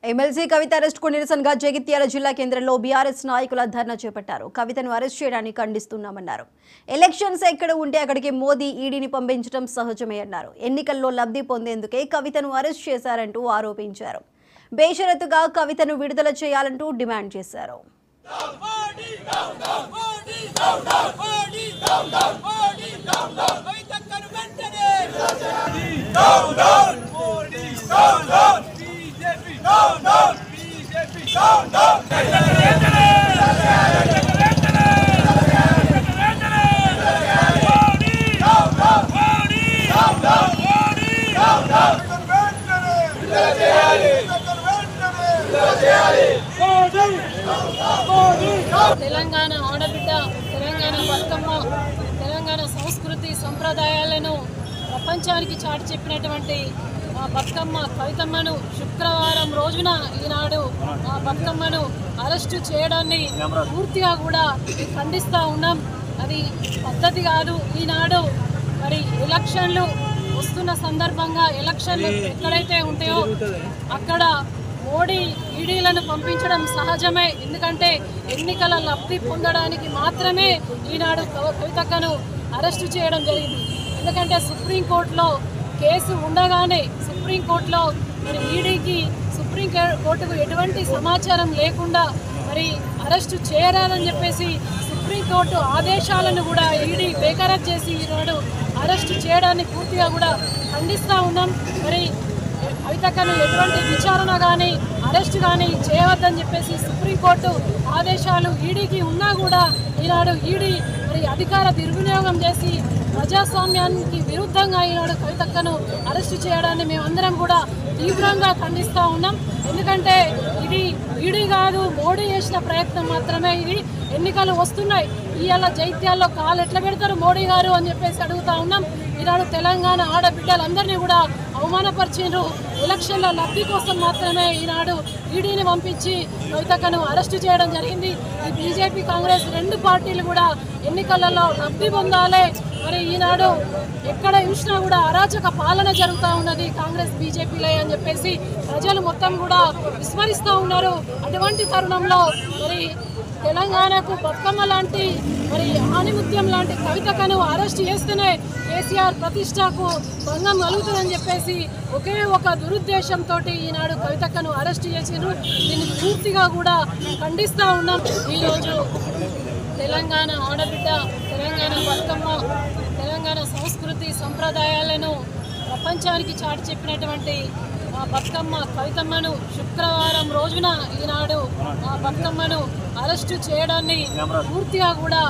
MLC కవిత అరెస్టుకు నిరసనగా జగిత్యాల జిల్లా కేంద్రంలో బీఆర్ఎస్ నాయకుల ధర్నా చేపట్టారు. కవితను అరెస్ట్ చేయడాన్ని ఖండిస్తున్నామన్నారు. ఎలక్షన్స్ ఎక్కడ ఉంటే అక్కడికి మోదీ ఈడీని పంపించడం సహజమే అన్నారు. ఎన్నికల్లో లబ్ధి పొందేందుకే కవితను అరెస్ట్ చేశారంటూ ఆరోపించారు. బేషరతుగా కవితను విడుదల చేయాలంటూ డిమాండ్ చేశారు. తెలంగాణ ఆడబిడ్డ, తెలంగాణ బతుకమ్మ, తెలంగాణ సంస్కృతి సంప్రదాయాలను ప్రపంచానికి చాటి చెప్పినటువంటి బతుకమ్మ కవితమ్మను శుక్రవారం రోజున ఈనాడు బతుకమ్మను అరెస్టు చేయడాన్ని పూర్తిగా కూడా ఖండిస్తూ ఉన్నాం. అది పద్ధతి కాదు. ఈనాడు మరి ఎలక్షన్లు వస్తున్న సందర్భంగా ఎలక్షన్లు ఎక్కడైతే ఉంటాయో అక్కడ మోడీ ఈడీలను పంపించడం సహజమే. ఎందుకంటే ఎన్నికల లబ్ధి పొందడానికి మాత్రమే ఈనాడు కవితక్కను అరెస్టు చేయడం జరిగింది. ఎందుకంటే సుప్రీంకోర్టులో కేసు ఉండగానే సుప్రీంకోర్టులో మరి ఈడీకి సుప్రీంకోర్టుకు ఎటువంటి సమాచారం లేకుండా మరి అరెస్టు చేయరాదని చెప్పేసి సుప్రీంకోర్టు ఆదేశాలను కూడా ఈడీ బేఖరారు చేసి ఈనాడు అరెస్టు చేయడాన్ని పూర్తిగా కూడా ఖండిస్తూ ఉన్నాం. మరి కవితక్కను ఎటువంటి విచారణ కానీ అరెస్ట్ కానీ చేయవద్దని చెప్పేసి సుప్రీంకోర్టు ఆదేశాలు ఈడీకి ఉన్నా కూడా ఈనాడు ఈడీ మరి అధికార దుర్వినియోగం చేసి ప్రజాస్వామ్యానికి విరుద్ధంగా ఈనాడు కవితక్కను అరెస్టు చేయడాన్ని మేమందరం కూడా తీవ్రంగా ఖండిస్తూ ఉన్నాం. ఎందుకంటే ఇది ఈడీ కాదు, మోడీ చేసిన ప్రయత్నం మాత్రమే. ఇది ఎన్నికలు వస్తున్నాయి, ఇవాళ జైత్యాల్లో కాలు ఎట్లా పెడతారు మోడీ గారు అని చెప్పేసి అడుగుతా ఉన్నాం. ఈనాడు తెలంగాణ ఆడబిడ్డలందరినీ కూడా అవమానపరిచిండ్రు. ఎలక్షన్ల లబ్ధి కోసం మాత్రమే ఈనాడు ఈడీని పంపించి కవితక్కను అరెస్టు చేయడం జరిగింది. ఈ బీజేపీ కాంగ్రెస్ రెండు పార్టీలు కూడా ఎన్నికలలో లబ్ధి పొందాలి. మరి ఈనాడు ఎక్కడ చూసినా కూడా అరాచక పాలన జరుగుతూ ఉన్నది కాంగ్రెస్ బీజేపీలో అని చెప్పేసి ప్రజలు మొత్తం కూడా విస్మరిస్తూ ఉన్నారు. అటువంటి తరుణంలో మరి తెలంగాణకు బతుకమ్మ లాంటి మరి ఆణిముత్యం లాంటి కవితక్కను అరెస్ట్ చేస్తేనే కేసీఆర్ ప్రతిష్టకు భంగం కలుగుతుందని చెప్పేసి ఒకే ఒక దురుద్దేశంతో ఈనాడు కవితక్కను అరెస్ట్ చేసిండ్రు. దీన్ని పూర్తిగా కూడా ఖండిస్తూ ఉన్నాం. ఈరోజు తెలంగాణ ఆడబిడ్డ, తెలంగాణ బతుకమ్మ, తెలంగాణ సంస్కృతి సంప్రదాయాలను ప్రపంచానికి చాటి చెప్పినటువంటి బతుకమ్మ కవితమ్మను శుక్రవారం రోజున ఈనాడు బతుకమ్మను అరెస్టు చేయడాన్ని పూర్తిగా కూడా